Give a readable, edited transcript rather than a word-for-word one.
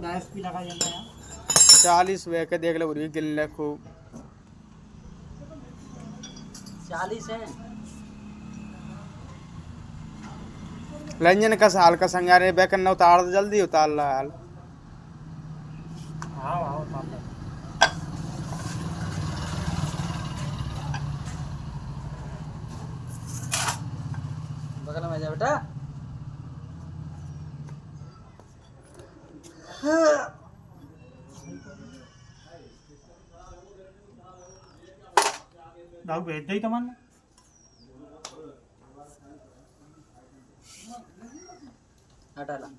gas भी लगा जाता है 40 वे के देख लो पूरी गिल्ले खूब 40 है लंजन का साल का संगारे बेकन न उतार दे, जल्दी उतार ला हाल हाँ हाँ उतार ले बगल में जा बेटा दाऊ भेज दई तमन हटा ला